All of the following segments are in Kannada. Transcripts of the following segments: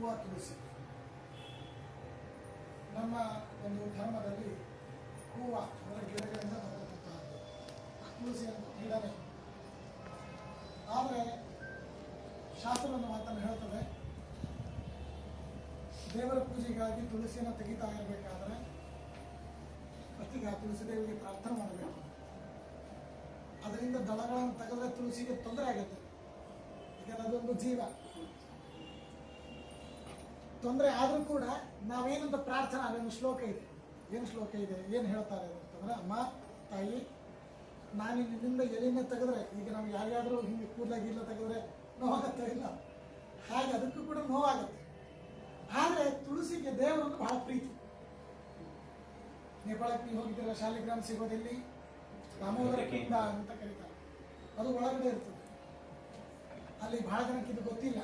ಹೂವು ತುಳಸಿ. ನಮ್ಮ ಒಂದು ಧರ್ಮದಲ್ಲಿ ಹೂವು ಅಂದರೆ ಗಿಡಗಳಿಂದ ಬರತಕ್ಕಂಥದ್ದು, ತುಳಸಿ ಅಂತ ಗಿಡನೇ. ಆದರೆ ಶಾಸ್ತ್ರವನ್ನು ಮಾತನ್ನು ಹೇಳ್ತದೆ, ದೇವರ ಪೂಜೆಗಾಗಿ ತುಳಸಿಯನ್ನು ತೆಗಿತಾ ಇರಬೇಕಾದ್ರೆ ಪ್ರತಿಗೆ ಆ ತುಳಸಿ ದೇವಿಗೆ ಪ್ರಾರ್ಥನೆ ಮಾಡಬೇಕು. ಅದರಿಂದ ದಳಗಳನ್ನು ತೆಗೆದ್ರೆ ತುಳಸಿಗೆ ತೊಂದರೆ ಆಗುತ್ತೆ. ಈಗ ಅದೊಂದು ಜೀವ, ತೊಂದರೆ ಆದರೂ ಕೂಡ ನಾವೇನಂತ ಪ್ರಾರ್ಥನೆ, ಅದೇನು ಶ್ಲೋಕ ಇದೆ. ಏನು ಶ್ಲೋಕ ಇದೆ, ಏನು ಹೇಳ್ತಾರೆ ಅಂತಂದ್ರೆ, ಅಮ್ಮ ತಾಯಿ, ನಾನು ನಿನ್ನಿಂದ ಎಲಿನ ತೆಗೆದ್ರೆ, ಈಗ ನಾವು ಯಾರ್ಯಾದರೂ ಹಿಂಗೆ ಕೂದಲಾಗಿಲ್ಲ ತೆಗೆದ್ರೆ ನೋವಾಗತ್ತೆ ಇಲ್ಲ, ಹಾಗೆ ಅದಕ್ಕೂ ಕೂಡ ನೋವಾಗುತ್ತೆ. ಆದರೆ ತುಳಸಿಗೆ ದೇವರನ್ನು ಬಹಳ ಪ್ರೀತಿ. ನೇಪಾಳಕ್ಕೆ ನೀವು ಹೋಗಿದ್ದೀರ, ಶಾಲಿಗ್ರಾಮ ಸಿಗೋದಿಲ್ಲಿ ರಾಮೋದರ ಕುಂಡ ಅಂತ ಕರೀತಾರೆ. ಅದು ಒಳಗಡೆ ಇರ್ತದೆ. ಅಲ್ಲಿ ಬಹಳ ಜನಕ್ಕೆ ಇದು ಗೊತ್ತಿಲ್ಲ.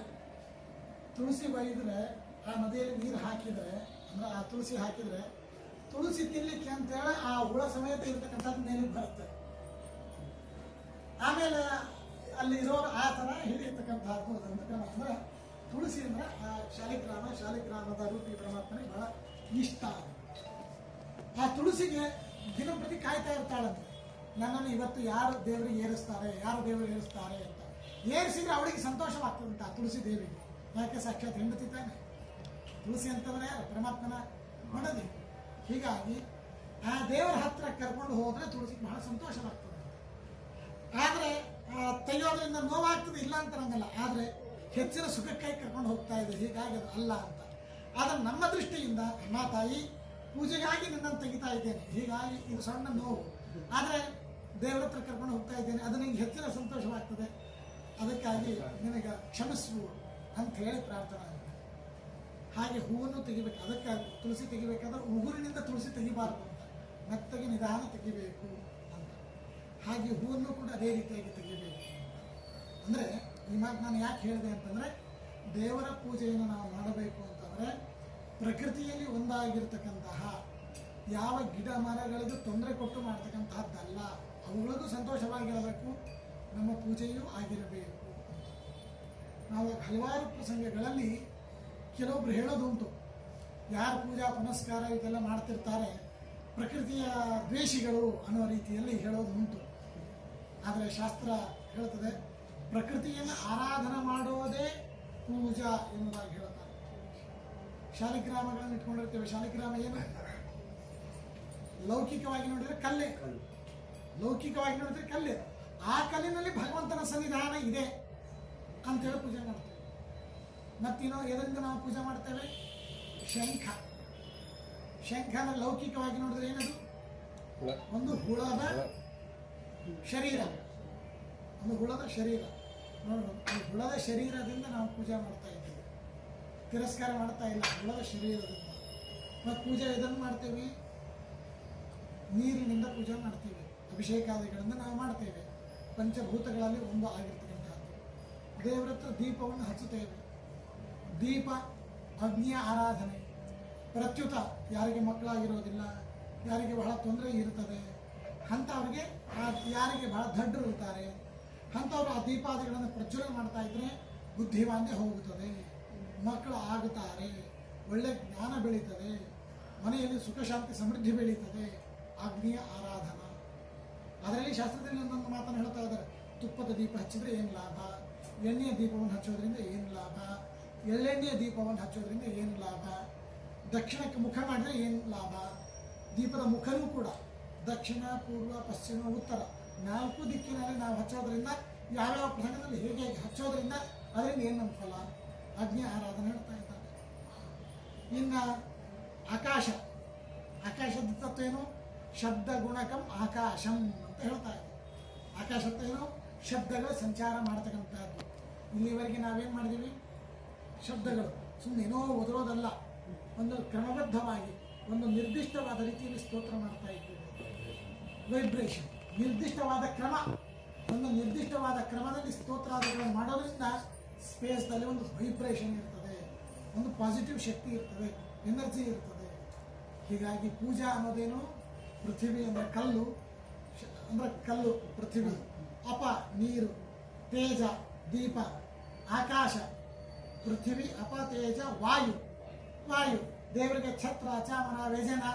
ತುಳಸಿ ಬೈದ್ರೆ, ಆ ನದಿಯಲ್ಲಿ ನೀರು ಹಾಕಿದ್ರೆ, ಅಂದ್ರೆ ಆ ತುಳಸಿ ಹಾಕಿದ್ರೆ, ತುಳಸಿ ತಿನ್ಲಿಕ್ಕೆ ಅಂತೇಳಿ ಆ ಹುಳ ಸಮೇತ ಇರತಕ್ಕಂಥದ್ದು ನೆನಪು ಬರುತ್ತೆ. ಆಮೇಲೆ ಅಲ್ಲಿ ಇರೋರು ಆ ಥರ ಹಿಡಿಯತಕ್ಕಂಥದ್ದು ಅಂದ್ರೆ ತುಳಸಿ ಅಂದ್ರೆ ಆ ಶಾಲಿಗ್ರಾಮದ ರೂಪಿ ಪರಮಾತ್ಮನಿಗೆ ಬಹಳ ಇಷ್ಟ. ಆ ತುಳಸಿಗೆ ದಿನಂಪ್ರತಿ ಕಾಯ್ತಾ ಇರ್ತಾಳಂತೆ, ನನ್ನನ್ನು ಇವತ್ತು ಯಾರು ದೇವರಿಗೆ ಏರಿಸ್ತಾರೆ ಅಂತ. ಏರಿಸಿದ್ರೆ ಅವಳಿಗೆ ಸಂತೋಷವಾಗ್ತದಂತ ಆ ತುಳಸಿ ದೇವಿಗೆ. ಯಾಕೆ? ಸಾಕ್ಷಾತ್ ಹೆಂಡತಿ ತಾನೆ. ತುಳಸಿ ಅಂತಂದ್ರೆ ಯಾರು? ಪರಮಾತ್ಮನ ಮಡದಿ. ಹೀಗಾಗಿ ಆ ದೇವರ ಹತ್ರ ಕರ್ಕೊಂಡು ಹೋದ್ರೆ ತುಳಸಿಗೆ ಬಹಳ ಸಂತೋಷವಾಗ್ತದೆ. ಆದರೆ ತೆಗೆಯೋದ್ರಿಂದ ನೋವಾಗ್ತದೆ ಇಲ್ಲ ಅಂತ ನಂಗಲ್ಲ, ಆದರೆ ಹೆಚ್ಚಿನ ಸುಖಕ್ಕಾಗಿ ಕರ್ಕೊಂಡು ಹೋಗ್ತಾ ಇದೆ. ಹೀಗಾಗಿ ಅದು ಅಲ್ಲ ಅಂತ. ಆದರೆ ನಮ್ಮ ದೃಷ್ಟಿಯಿಂದ, ಅಮ್ಮ ತಾಯಿ, ಪೂಜೆಗಾಗಿ ನಿನ್ನನ್ನು ತೆಗಿತಾ ಇದ್ದೇನೆ, ಹೀಗಾಗಿ ಇದು ಸಣ್ಣ ನೋವು, ಆದರೆ ದೇವರ ಹತ್ರ ಕರ್ಕೊಂಡು ಹೋಗ್ತಾ ಇದ್ದೇನೆ, ಅದು ನಿಂಗೆ ಹೆಚ್ಚಿನ ಸಂತೋಷವಾಗ್ತದೆ, ಅದಕ್ಕಾಗಿ ನಿನಗೆ ಕ್ಷಮಿಸು ಅಂತ ಹೇಳಿ ಪ್ರಾರ್ಥನೆ ಆಗುತ್ತೆ. ಹಾಗೆ ಹೂವನ್ನು ತೆಗಿಬೇಕು. ಅದಕ್ಕಾಗಿ ತುಳಸಿ ತೆಗಿಬೇಕಾದ್ರೆ ಉಗುರಿನಿಂದ ತುಳಸಿ ತೆಗಿಬಾರ್ದು ಅಂತ, ಮೆತ್ತಗೆ ನಿಧಾನ ತೆಗಿಬೇಕು ಅಂತ. ಹಾಗೆ ಹೂವನ್ನು ಕೂಡ ಅದೇ ರೀತಿಯಾಗಿ ತೆಗಿಬೇಕು. ಅಂದರೆ ಈ ಮಾತು ನಾನು ಯಾಕೆ ಹೇಳಿದೆ ಅಂತಂದರೆ, ದೇವರ ಪೂಜೆಯನ್ನು ನಾವು ಮಾಡಬೇಕು ಅಂತಂದರೆ ಪ್ರಕೃತಿಯಲ್ಲಿ ಒಂದಾಗಿರ್ತಕ್ಕಂತಹ ಯಾವ ಗಿಡ ಮರಗಳಿಗೂ ತೊಂದರೆ ಕೊಟ್ಟು ಮಾಡ್ತಕ್ಕಂತಹದ್ದಲ್ಲ, ಅವುಗಳಿಗೂ ಸಂತೋಷವಾಗಿರಬೇಕು, ನಮ್ಮ ಪೂಜೆಯೂ ಆಗಿರಬೇಕು. ನಾವು ಹಲವಾರು ಪ್ರಸಂಗಗಳಲ್ಲಿ ಕೆಲವೊಬ್ರು ಹೇಳೋದುಂಟು, ಯಾರು ಪೂಜಾ ಪುನಸ್ಕಾರ ಇದೆಲ್ಲ ಮಾಡ್ತಿರ್ತಾರೆ ಪ್ರಕೃತಿಯ ದ್ವೇಷಿಗಳು ಅನ್ನೋ ರೀತಿಯಲ್ಲಿ ಹೇಳೋದು ಉಂಟು. ಆದರೆ ಶಾಸ್ತ್ರ ಹೇಳ್ತದೆ, ಪ್ರಕೃತಿಯನ್ನು ಆರಾಧನೆ ಮಾಡೋದೇ ಪೂಜಾ ಎನ್ನುವುದಾಗಿ ಹೇಳ್ತಾರೆ. ಶಾಲಿಗ್ರಾಮಗಳನ್ನು ಇಟ್ಕೊಂಡಿರ್ತೇವೆ. ಶಾಲಿಗ್ರಾಮ ಏನು? ಲೌಕಿಕವಾಗಿ ನೋಡಿದ್ರೆ ಕಲ್ಲೇ, ಲೌಕಿಕವಾಗಿ ನೋಡಿದ್ರೆ ಕಲ್ಲೇ. ಆ ಕಲ್ಲಿನಲ್ಲಿ ಭಗವಂತನ ಸನ್ನಿಧಾನ ಇದೆ ಅಂತೇಳಿ ಪೂಜೆ ಮಾಡ್ತೇವೆ. ಮತ್ತಿನ್ನೋ ಎದರಿಂದ ನಾವು ಪೂಜೆ ಮಾಡ್ತೇವೆ? ಶಂಖನ ಲೌಕಿಕವಾಗಿ ನೋಡಿದ್ರೆ ಏನದು? ಒಂದು ಹುಳದ ಶರೀರ, ಒಂದು ಹುಳದ ಶರೀರ. ನೋಡೋಣ, ಈ ಹುಳದ ಶರೀರದಿಂದ ನಾವು ಪೂಜೆ ಮಾಡ್ತಾ ಇದ್ದೇವೆ, ತಿರಸ್ಕಾರ ಮಾಡ್ತಾ ಇಲ್ಲ, ಹುಳದ ಶರೀರದಿಂದ. ಮತ್ತು ಪೂಜೆ ಇದನ್ನು ಮಾಡ್ತೇವೆ, ನೀರಿನಿಂದ ಪೂಜೆ ಮಾಡ್ತೀವಿ, ಅಭಿಷೇಕಾದಿಗಳಿಂದ ನಾವು ಮಾಡ್ತೇವೆ. ಪಂಚಭೂತಗಳಲ್ಲಿ ಒಂದು ಆಗಿರ್ತಕ್ಕಂಥದ್ದು. ದೇವರ ಹತ್ರ ದೀಪವನ್ನು ಹಚ್ಚುತ್ತೇವೆ. ದೀಪ ಅಗ್ನಿಯ ಆರಾಧನೆ. ಪ್ರತ್ಯುತ ಯಾರಿಗೆ ಮಕ್ಕಳಾಗಿರೋದಿಲ್ಲ, ಯಾರಿಗೆ ಬಹಳ ತೊಂದರೆ ಇರ್ತದೆ ಅಂಥವ್ರಿಗೆ, ಯಾರಿಗೆ ಬಹಳ ದಡ್ಡರು ಇರ್ತಾರೆ ಅಂಥವ್ರು ಆ ದೀಪಾದಿಗಳನ್ನು ಪ್ರಜ್ವಲನೆ ಮಾಡ್ತಾ ಇದ್ರೆ ಬುದ್ಧಿವಾಂದ್ಯ ಹೋಗುತ್ತದೆ, ಮಕ್ಕಳು ಆಗುತ್ತಾರೆ, ಒಳ್ಳೆ ಜ್ಞಾನ ಬೆಳೀತದೆ, ಮನೆಯಲ್ಲಿ ಸುಖ ಶಾಂತಿ ಸಮೃದ್ಧಿ ಬೆಳೀತದೆ. ಅಗ್ನಿಯ ಆರಾಧನಾ. ಅದರಲ್ಲಿ ಶಾಸ್ತ್ರದಲ್ಲಿ ಒಂದೊಂದು ಮಾತನ್ನು ಹೇಳ್ತಾ ಇದ್ದಾರೆ. ತುಪ್ಪದ ದೀಪ ಹಚ್ಚಿದ್ರೆ ಏನು ಲಾಭ, ಎಣ್ಣೆಯ ದೀಪವನ್ನು ಹಚ್ಚೋದ್ರಿಂದ ಏನು ಲಾಭ, ಎಳ್ಳೆಣ್ಣೆಯ ದೀಪವನ್ನು ಹಚ್ಚೋದ್ರಿಂದ ಏನು ಲಾಭ, ದಕ್ಷಿಣಕ್ಕೆ ಮುಖ ಮಾಡಿದ್ರೆ ಏನು ಲಾಭ. ದೀಪದ ಮುಖನೂ ಕೂಡ ದಕ್ಷಿಣ, ಪೂರ್ವ, ಪಶ್ಚಿಮ, ಉತ್ತರ 4 ದಿಕ್ಕಿನಲ್ಲಿ ನಾವು ಹಚ್ಚೋದ್ರಿಂದ, ಯಾವ್ಯಾವ ಪ್ರಸಂಗದಲ್ಲಿ ಹೇಗೆ ಹಚ್ಚೋದ್ರಿಂದ ಅದರಿಂದ ಏನು ನಮ್ಮ ಫಲ. ಅಗ್ನಿ ಆರಾಧನೆ ಹೇಳ್ತಾ ಇದ್ದಾರೆ. ಇನ್ನು ಆಕಾಶದ ತತ್ವ ಏನು? ಶಬ್ದ ಗುಣಕಂ ಆಕಾಶಂ ಅಂತ ಹೇಳ್ತಾ ಇದೆ. ಆಕಾಶತ್ವ ಏನು? ಶಬ್ದಗಳು ಸಂಚಾರ ಮಾಡ್ತಕ್ಕಂಥದ್ದು. ಇಲ್ಲಿವರೆಗೆ ನಾವೇನು ಮಾಡಿದ್ದೀವಿ? ಶಬ್ದಗಳು ಸುಮ್ಮನೆ ಏನೋ ಓದೋದಲ್ಲ, ಒಂದು ಕ್ರಮಬದ್ಧವಾಗಿ ಒಂದು ನಿರ್ದಿಷ್ಟವಾದ ರೀತಿಯಲ್ಲಿ ಸ್ತೋತ್ರ ಮಾಡ್ತಾ ಇದ್ದೇವೆ. ವೈಬ್ರೇಷನ್, ನಿರ್ದಿಷ್ಟವಾದ ಕ್ರಮ, ಒಂದು ನಿರ್ದಿಷ್ಟವಾದ ಕ್ರಮದಲ್ಲಿ ಸ್ತೋತ್ರಾದಿಗಳನ್ನು ಮಾಡೋದ್ರಿಂದ ಸ್ಪೇಸ್ದಲ್ಲಿ ಒಂದು ವೈಬ್ರೇಷನ್ ಇರ್ತದೆ, ಒಂದು ಪಾಸಿಟಿವ್ ಶಕ್ತಿ ಇರ್ತದೆ, ಎನರ್ಜಿ ಇರ್ತದೆ. ಹೀಗಾಗಿ ಪೂಜಾ ಅನ್ನೋದೇನು? ಪೃಥ್ವಿ ಅಂದರೆ ಕಲ್ಲು, ಪೃಥ್ವಿ, ಅಪ ನೀರು, ತೇಜ ದೀಪ, ಆಕಾಶ ಪೃಥ್ವಿ, ಅಪ, ತೇಜ, ವಾಯು. ವಾಯು ದೇವರಿಗೆ ಛತ್ರ, ಚಾಮರ, ವ್ಯಜನ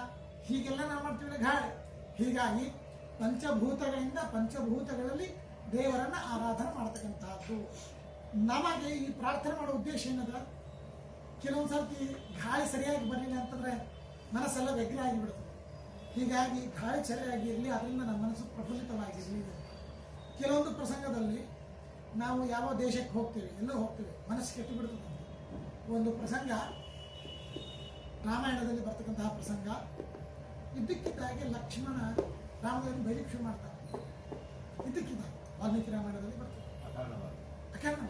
ಹೀಗೆಲ್ಲ ನಾವು ಮಾಡ್ತೀವಿ, ಗಾಳಿ. ಹೀಗಾಗಿ ಪಂಚಭೂತಗಳಿಂದ ಪಂಚಭೂತಗಳಲ್ಲಿ ದೇವರನ್ನ ಆರಾಧನೆ ಮಾಡತಕ್ಕಂತಹದ್ದು. ನಮಗೆ ಈ ಪ್ರಾರ್ಥನೆ ಮಾಡೋ ಉದ್ದೇಶ ಏನದ? ಕೆಲವೊಂದು ಸರ್ತಿ ಗಾಳಿ ಸರಿಯಾಗಿ ಬರಲಿಲ್ಲ ಅಂತಂದ್ರೆ ಮನಸ್ಸೆಲ್ಲ ವ್ಯಗ್ರ ಆಗಿಬಿಡ್ತದೆ. ಹೀಗಾಗಿ ಗಾಳಿ ಸರಿಯಾಗಿ ಇರಲಿ, ಅದರಿಂದ ನಮ್ಮ ಮನಸ್ಸು ಪ್ರಫುಲ್ಲಿತವಾಗಿರಲಿ. ಕೆಲವೊಂದು ಪ್ರಸಂಗದಲ್ಲಿ ನಾವು ಯಾವ ದೇಶಕ್ಕೆ ಹೋಗ್ತೇವೆ, ಎಲ್ಲೋ ಹೋಗ್ತೇವೆ, ಮನಸ್ಸು ಕೆಟ್ಟು ಬಿಡ್ತದೆ. ಒಂದು ಪ್ರಸಂಗ ರಾಮಾಯಣದಲ್ಲಿ ಬರ್ತಕ್ಕಂತಹ ಪ್ರಸಂಗ. ಇದ್ದಕ್ಕಿದ್ದಾಗೆ ಲಕ್ಷ್ಮಣ ರಾಮದೇವರನ್ನು ಬೈಲಿಕ್ಕೆ ಶುರು ಮಾಡ್ತಾರೆ. ಇದ್ದಕ್ಕಿದ್ದ ವಾಲ್ಮೀಕಿ ರಾಮಾಯಣದಲ್ಲಿ ಬರ್ತದೆ. ಅಕಾರಣ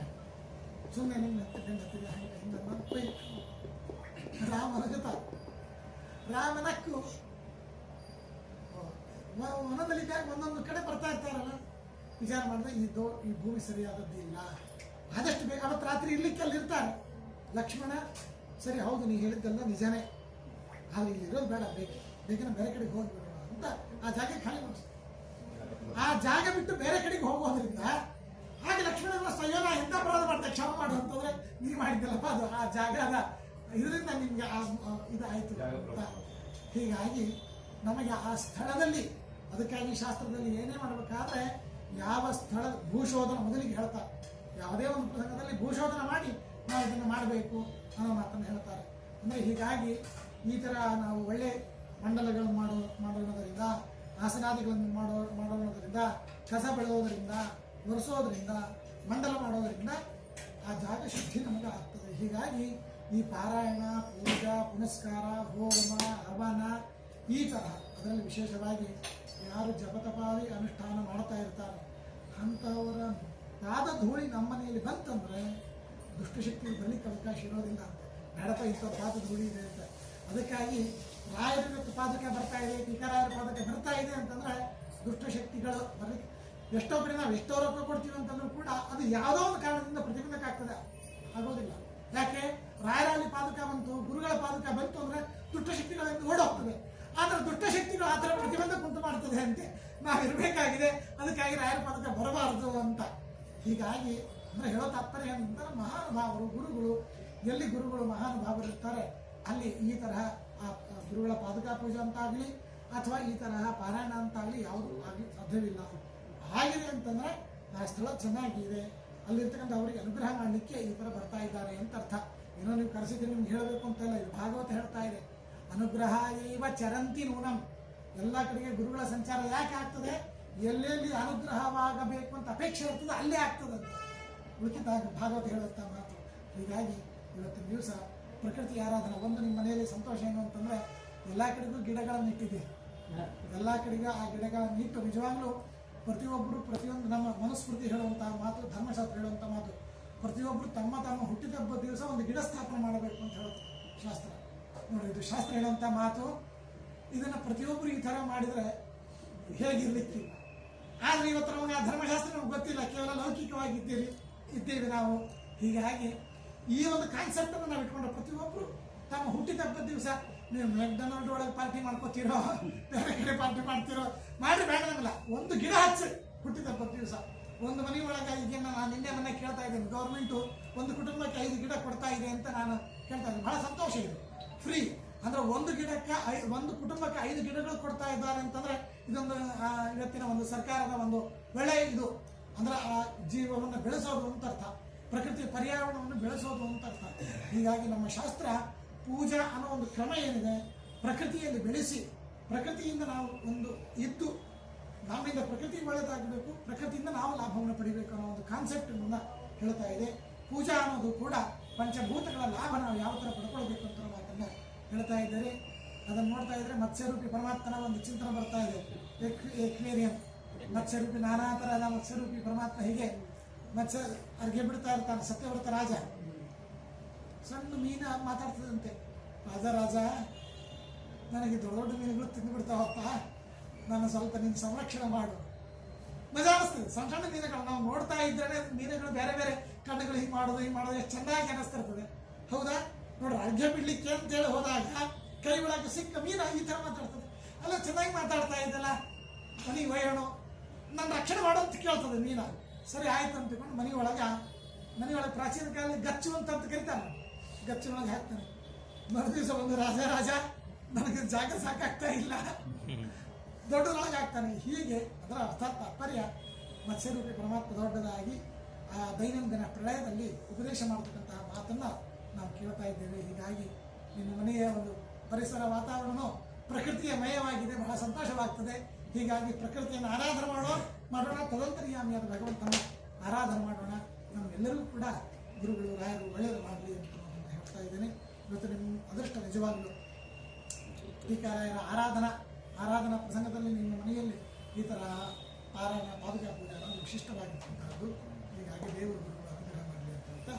ಸುಮ್ಮನೆ ನಿನ್ನ ಗಂಡತಿಗೆ ಹಂಗೆ ಹಿಂಗೆ ರಾಮನ ಜೊತೆ ರಾಮನಕ್ಕೂ ಒಂದೊಂದಲ್ಲಿದ್ದಾಗ ಒಂದೊಂದು ಕಡೆ ಬರ್ತಾ ಇರ್ತಾರಲ್ಲ, ವಿಚಾರ ಮಾಡಿದ್ರೆ ಈ ಭೂಮಿ ಸರಿಯಾದದ್ದಿಲ್ಲ, ಆದಷ್ಟು ಬೇಗ ಅವತ್ತು ರಾತ್ರಿ ಇರ್ಲಿಕ್ಕೆ ಅಲ್ಲಿ ಇರ್ತಾರೆ. ಲಕ್ಷ್ಮಣ ಸರಿ ಹೌದು ನೀ ಹೇಳಿದ್ದೆಲ್ಲ ನಿಜನೇ, ಆದರೆ ಇಲ್ಲಿ ಇರೋದು ಬೇಡ, ಬೇಗನೆ ಬೇರೆ ಕಡೆಗೆ ಹೋಗ್ಬಿಡೋಣ ಅಂತ ಆ ಜಾಗ ಖಾಲಿ ಮಾಡಿಸ್ತಾರೆ. ಆ ಜಾಗ ಬಿಟ್ಟು ಬೇರೆ ಕಡೆಗೆ ಹೋಗೋದ್ರಿಂದ ಹಾಗೆ ಲಕ್ಷ್ಮಣ ಸ್ವಯಂ ಎಂತ ಅಪರಾಧ ಮಾಡ್ತಾರೆ, ಕ್ಷಮ ಮಾಡು ಅಂತಂದ್ರೆ ನೀ ಮಾಡಿದ್ದಲ್ಲಪ್ಪ ಅದು ಆ ಜಾಗದ ಇದರಿಂದ ನಿಮ್ಗೆ ಇದಾಯ್ತು ಅಂತ. ಹೀಗಾಗಿ ನಮಗೆ ಆ ಸ್ಥಳದಲ್ಲಿ, ಅದಕ್ಕಾಗಿ ಶಾಸ್ತ್ರದಲ್ಲಿ ಏನೇ ಮಾಡಬೇಕಾದ್ರೆ ಯಾವ ಸ್ಥಳ ಭೂಶೋಧನ ಮೊದಲಿಗೆ ಹೇಳ್ತಾರೆ. ಯಾವುದೇ ಒಂದು ಪ್ರಸಂಗದಲ್ಲಿ ಭೂಶೋಧನ ಮಾಡಿ ನಾವು ಇದನ್ನು ಮಾಡಬೇಕು ಅನ್ನೋ ಮಾತನ್ನು ಹೇಳ್ತಾರೆ. ಅಂದರೆ ಹೀಗಾಗಿ ಈ ಥರ ನಾವು ಒಳ್ಳೆ ಮಂಡಲಗಳನ್ನು ಮಾಡೋದ್ರಿಂದ, ಆಸನಾದಿಗಳನ್ನು ಮಾಡೋದ್ರಿಂದ, ಕಸ ಬೆಳೆಯೋದ್ರಿಂದ, ಒರೆಸೋದ್ರಿಂದ, ಮಂಡಲ ಮಾಡೋದ್ರಿಂದ ಆ ಜಾಗ ಶುದ್ಧಿ ನಮಗೆ ಆಗ್ತದೆ. ಹೀಗಾಗಿ ಈ ಪಾರಾಯಣ, ಪೂಜಾ, ಪುನಸ್ಕಾರ, ಹೋಮ, ಹವನ ಈ ತರಹ ಅದರಲ್ಲಿ ವಿಶೇಷವಾಗಿ ಯಾರು ಜಪತಪಾದಿ ಅನುಷ್ಠಾನ ಮಾಡ್ತಾ ಇರ್ತಾರೆ ಅಂಥವರ ಪಾದ ಧೂಳಿ ನಮ್ಮ ಮನೆಯಲ್ಲಿ ಬಂತಂದ್ರೆ ದುಷ್ಟಶಕ್ತಿ ಬರಲಿಕ್ಕೆ ಅವಕಾಶ ಇರೋದಿಲ್ಲ ಅಂತ. ಬೇಡಪ್ಪ ಇಂಥ ಪಾದ ಧೂಳಿ ಇದೆ ಅಂತ. ಅದಕ್ಕಾಗಿ ರಾಯರ ಪಾದಕ ಬರ್ತಾ ಇದೆ, ಟೀಕಾರಾಯರ ಪಾದಕ ಬರ್ತಾ ಇದೆ ಅಂತಂದ್ರೆ ದುಷ್ಟಶಕ್ತಿಗಳು ಬರಲಿಕ್ಕೆ ಎಷ್ಟೋ ಕಡೆ ನಾವು ಎಷ್ಟೋ ರೊಕ್ಕ ಕೊಡ್ತೀವಿ ಅಂತಂದ್ರೂ ಕೂಡ ಅದು ಯಾವುದೋ ಒಂದು ಕಾರಣದಿಂದ ಪ್ರತಿಬಂಧಕ ಆಗ್ತದೆ, ಆಗೋದಿಲ್ಲ. ಯಾಕೆ? ರಾಯರಲ್ಲಿ ಪಾದಕ ಬಂತು, ಗುರುಗಳ ಪಾದಕ ಬಂತು ಅಂದ್ರೆ ದುಷ್ಟಶಕ್ತಿಗಳಿಂದ ಓಡೋಗ್ತದೆ. ಆದ್ರೆ ದುಷ್ಟಶಕ್ತಿಗಳು ಆ ಥರ ಪ್ರತಿಬಂಧಕ ಉಂಟು ಮಾಡ್ತದೆ ಅಂತೆ ನಾವಿರಬೇಕಾಗಿದೆ. ಅದಕ್ಕಾಗಿ ರಾಯರ ಪಾದಕ ಬರಬಾರದು ಅಂತ. ಹೀಗಾಗಿ ಅಂದ್ರೆ ಹೇಳೋ ತಾತ್ಪರ್ಯ ಏನಂತ, ಮಹಾನುಭಾವರು ಗುರುಗಳು ಎಲ್ಲಿ ಗುರುಗಳು ಮಹಾನುಭಾವರು ಇರ್ತಾರೆ ಅಲ್ಲಿ ಈ ತರಹ ಆ ಗುರುಗಳ ಪಾದಕ ಪೂಜೆ ಅಂತಾಗಲಿ ಅಥವಾ ಈ ತರಹ ಪಾರಾಯಣ ಅಂತಾಗಲಿ ಯಾವುದು ಆಗಲಿ ಸಾಧ್ಯವಿಲ್ಲ. ಆಗಿದೆ ಅಂತಂದ್ರೆ ಆ ಸ್ಥಳ ಚೆನ್ನಾಗಿದೆ, ಅಲ್ಲಿರ್ತಕ್ಕಂಥ ಅವರಿಗೆ ಅನುಗ್ರಹ ಮಾಡಲಿಕ್ಕೆ ಈ ಥರ ಬರ್ತಾ ಇದ್ದಾರೆ ಅಂತ ಅರ್ಥ. ಏನೋ ನೀವು ಕರೆಸಿದ್ರೆ ನಿಮ್ಗೆ ಹೇಳಬೇಕು ಅಂತ ಇಲ್ಲ, ಇದು ಭಾಗವತ ಹೇಳ್ತಾ ಇದೆ. ಅನುಗ್ರಹ ಇವ ಚರಂತಿ ನೂನಂ. ಎಲ್ಲ ಕಡೆಗೆ ಗುರುಗಳ ಸಂಚಾರ ಯಾಕೆ ಆಗ್ತದೆ? ಎಲ್ಲೆಲ್ಲಿ ಅನುಗ್ರಹವಾಗಬೇಕು ಅಂತ ಅಪೇಕ್ಷೆ ಇರ್ತದೆ ಅಲ್ಲೇ ಆಗ್ತದೆ ಅಂತ ಉಳಿಕಿದ್ದಾಗ ಭಾಗವತ ಹೇಳುತ್ತ ಮಾತು. ಹೀಗಾಗಿ ಇವತ್ತಿನ ದಿವಸ ಪ್ರಕೃತಿ ಆರಾಧನೆ. ಒಂದು ನಿಮ್ಮ ಮನೆಯಲ್ಲಿ ಸಂತೋಷ ಏನು ಅಂತಂದ್ರೆ ಎಲ್ಲ ಕಡೆಗೂ ಗಿಡಗಳನ್ನು ಇಟ್ಟಿದ್ದೀರಿ. ಎಲ್ಲ ಕಡೆಗೂ ಆ ಗಿಡಗಳನ್ನು ಇಟ್ಟು ನಿಜವಾಗ್ಲೂ ಪ್ರತಿಯೊಬ್ಬರು ಪ್ರತಿಯೊಂದು ನಮ್ಮ ಮನುಸ್ಮೃತಿ ಹೇಳುವಂತಹ ಮಾತು, ಧರ್ಮಶಾಸ್ತ್ರ ಹೇಳುವಂಥ ಮಾತು, ಪ್ರತಿಯೊಬ್ಬರು ತಮ್ಮ ತಮ್ಮ ಹುಟ್ಟಿದಬ್ಬ ದಿವಸ ಒಂದು ಗಿಡ ಸ್ಥಾಪನೆ ಮಾಡಬೇಕು ಅಂತ ಹೇಳುತ್ತೆ ಶಾಸ್ತ್ರ. ನೋಡಿ, ಇದು ಶಾಸ್ತ್ರ ಹೇಳುವಂಥ ಮಾತು. ಇದನ್ನು ಪ್ರತಿಯೊಬ್ಬರು ಈ ಥರ ಮಾಡಿದರೆ ಹೇಗಿರ್ಲಿಕ್ಕಿಲ್ಲ. ಆದರೆ ಇವತ್ತು ನಮಗೆ ಆ ಧರ್ಮಶಾಸ್ತ್ರ ನಮ್ಗೆ ಗೊತ್ತಿಲ್ಲ, ಕೇವಲ ಲೌಕಿಕವಾಗಿ ಇದ್ದೇವೆ ನಾವು. ಹೀಗಾಗಿ ಈ ಒಂದು ಕಾನ್ಸೆಪ್ಟನ್ನು ನಾವು ಇಟ್ಕೊಂಡ್ರೆ ಪ್ರತಿಯೊಬ್ಬರು ತಮ್ಮ ಹುಟ್ಟಿದಬ್ಬದ ದಿವಸ ನೀವು ಮೆಕ್ಡೊನಾಲ್ಡ್ ಒಳಗೆ ಪಾರ್ಟಿ ಮಾಡ್ಕೋತೀರೋ, ಬೇರೆ ಕಡೆ ಪಾರ್ಟಿ ಮಾಡ್ತಿರೋ ಮಾಡಿ ಬೇಡಂಗಿಲ್ಲ, ಒಂದು ಗಿಡ ಹಚ್ಚಿ ಹುಟ್ಟಿದಬ್ಬದ ದಿವಸ. ಒಂದು ಮನೆ ಒಳಗೆ ಈಗ ನಾನು ನಿನ್ನೆ ಮನೆ ಕೇಳ್ತಾ ಇದ್ದೇನೆ, ಗೌರ್ಮೆಂಟು ಒಂದು ಕುಟುಂಬಕ್ಕೆ 5 ಗಿಡ ಕೊಡ್ತಾ ಇದೆ ಅಂತ ನಾನು ಕೇಳ್ತಾ ಇದ್ದೀನಿ. ಬಹಳ ಸಂತೋಷ ಇದೆ. ಫ್ರೀ ಅಂದ್ರೆ ಒಂದು ಗಿಡಕ್ಕೆ ಒಂದು ಕುಟುಂಬಕ್ಕೆ 5 ಗಿಡಗಳು ಕೊಡ್ತಾ ಇದ್ದಾರೆ ಅಂತಂದ್ರೆ ಇದೊಂದು ಇವತ್ತಿನ ಒಂದು ಸರ್ಕಾರದ ಒಂದು ಒಳ್ಳೆಯ ಇದು. ಅಂದ್ರೆ ಆ ಜೀವವನ್ನು ಬೆಳೆಸೋದು ಅಂತ ಅರ್ಥ, ಪ್ರಕೃತಿ ಪರ್ಯಾವರಣವನ್ನು ಬೆಳೆಸೋದು ಅಂತ ಅರ್ಥ. ಹೀಗಾಗಿ ನಮ್ಮ ಶಾಸ್ತ್ರ ಪೂಜಾ ಅನ್ನೋ ಒಂದು ಕ್ರಮ ಏನಿದೆ, ಪ್ರಕೃತಿಯಲ್ಲಿ ಬೆಳೆಸಿ ಪ್ರಕೃತಿಯಿಂದ ನಾವು ಒಂದು ಇದ್ದು ನಮ್ಮಿಂದ ಪ್ರಕೃತಿ ಒಳ್ಳೆದಾಗಬೇಕು, ಪ್ರಕೃತಿಯಿಂದ ನಾವು ಲಾಭವನ್ನು ಪಡಿಬೇಕು ಅನ್ನೋ ಒಂದು ಕಾನ್ಸೆಪ್ಟನ್ನು ಹೇಳ್ತಾ ಇದೆ. ಪೂಜಾ ಅನ್ನೋದು ಕೂಡ ಪಂಚಭೂತಗಳ ಲಾಭ ನಾವು ಯಾವ ಥರ ಪಡ್ಕೊಳ್ಬೇಕು ಅಂತ ಮಾತನ್ನು ಹೇಳ್ತಾ ಇದ್ದಾರೆ. ಅದನ್ನು ನೋಡ್ತಾ ಇದ್ರೆ ಮತ್ಸ್ಯರೂಪಿ ಪರಮಾತ್ಮನ ಒಂದು ಚಿಂತನೆ ಬರ್ತಾ ಇದೆ. ಎಕ್ವೇರಿಯಂ ಮತ್ಸ್ಯರೂಪಿ, ನಾನಾ ಥರದ ಮತ್ಸ್ಯರೂಪಿ ಪರಮಾತ್ಮ ಹೀಗೆ ಮತ್ಸ್ಯ ಅರ್ಗೆ ಬಿಡ್ತಾ ಇರ್ತಾನೆ. ಸತ್ಯವ್ರತ ರಾಜ ಸಣ್ಣ ಮೀನು ಮಾತಾಡ್ತದಂತೆ, ರಾಜ ನನಗೆ ದೊಡ್ಡ ದೊಡ್ಡ ಮೀನುಗಳು ತಿಂದುಬಿಡ್ತಾವಪ್ಪ, ನಾನು ಸ್ವಲ್ಪ ನಿನ್ನ ಸಂರಕ್ಷಣೆ ಮಾಡು. ಮಜಾ ಅನಿಸ್ತದೆ. ಸಣ್ಣ ಸಣ್ಣ ಮೀನುಗಳು ನಾವು ನೋಡ್ತಾ ಇದ್ರೆ ಮೀನುಗಳು ಬೇರೆ ಬೇರೆ ಕಣ್ಣುಗಳು ಹಿಂಗೆ ಮಾಡೋದು ಎಷ್ಟು ಚೆನ್ನಾಗಿ ಅನಿಸ್ತಿರ್ತದೆ. ಹೌದಾ? ನೋಡ್ರಿ, ಅರ್ಘ್ಯ ಬಿಡ್ಲಿಕ್ಕೆ ಅಂತೇಳಿ ಹೋದಾಗ ಕೈ ಒಳಗೆ ಸಿಕ್ಕ ಮೀನು ಈ ಥರ ಮಾತಾಡ್ತದೆ. ಅಲ್ಲ, ಚೆನ್ನಾಗಿ ಮಾತಾಡ್ತಾ ಇದ್ದಲ್ಲ, ಮನೆಗೆ ಒಯ್ಯೋಣ, ನನ್ನ ರಕ್ಷಣೆ ಮಾಡೋ ಅಂತ ಕೇಳ್ತದೆ ಮೀನು. ಸರಿ ಆಯ್ತು ಅಂತ ತಿಳ್ಕೊಂಡು ಮನೆ ಒಳಗೆ ಮನೆಯೊಳಗೆ ಪ್ರಾಚೀನ ಕಾಲದಲ್ಲಿ ಗಚ್ಚು ಅಂತ ಕರಿತಾನೆ, ಗಚ್ಚಿನೊಳಗೆ ಹಾಕ್ತಾನೆ. ಮರುದಿವಸ ಒಂದು ರಾಜ ನನಗೆ ಜಾಗ ಸಾಕಾಗ್ತಾ ಇಲ್ಲ, ದೊಡ್ಡದೊಳಗೆ ಹಾಕ್ತಾನೆ. ಹೀಗೆ ಅದರ ಅರ್ಥಾತ್ ತಾತ್ಪರ್ಯ ಮತ್ಸ್ಯರೂಪಿ ಪರಮಾತ್ಮ ದೊಡ್ಡದಾಗಿ ಆ ದೈನಂದಿನ ಪ್ರಳಯದಲ್ಲಿ ಉಪದೇಶ ಮಾಡತಕ್ಕಂತಹ ಮಾತನ್ನು ನಾವು ಕೇಳ್ತಾ ಇದ್ದೇವೆ. ಹೀಗಾಗಿ ನಿಮ್ಮ ಮನೆಯ ಒಂದು ಪರಿಸರ ವಾತಾವರಣನೂ ಪ್ರಕೃತಿಯ ಮಯವಾಗಿದೆ, ಬಹಳ ಸಂತೋಷವಾಗ್ತದೆ. ಹೀಗಾಗಿ ಪ್ರಕೃತಿಯನ್ನು ಆರಾಧನೆ ಮಾಡೋಣ, ತದಂತರ್ಯಾಮಿಯಾದ ಭಗವಂತನ ಆರಾಧನೆ ಮಾಡೋಣ. ನಮ್ಮೆಲ್ಲರಿಗೂ ಕೂಡ ಗುರುಗಳು ರಾಯರು ಒಳ್ಳೆಯದು ಮಾಡಲಿ ಅಂತ ನಾನು ಹೇಳ್ತಾ ಇದ್ದೇನೆ. ಇವತ್ತು ನಿಮ್ಮ ಅದೃಷ್ಟ ನಿಜವಾಗಲೂ ಟೀಕಾರಾಯರ ಆರಾಧನಾ ಪ್ರಸಂಗದಲ್ಲಿ ನಿಮ್ಮ ಮನೆಯಲ್ಲಿ ಈ ಥರ ಪಾರಾಯಣ ಪಾದುಕಾ ಪೂಜೆ ಅನ್ನೋದು ವಿಶಿಷ್ಟವಾಗಿರ್ತಕ್ಕಂಥದ್ದು. ಹೀಗಾಗಿ ದೇವರು ಗುರುಗಳು ಅನುಗ್ರಹ ಮಾಡಲಿ ಅಂತ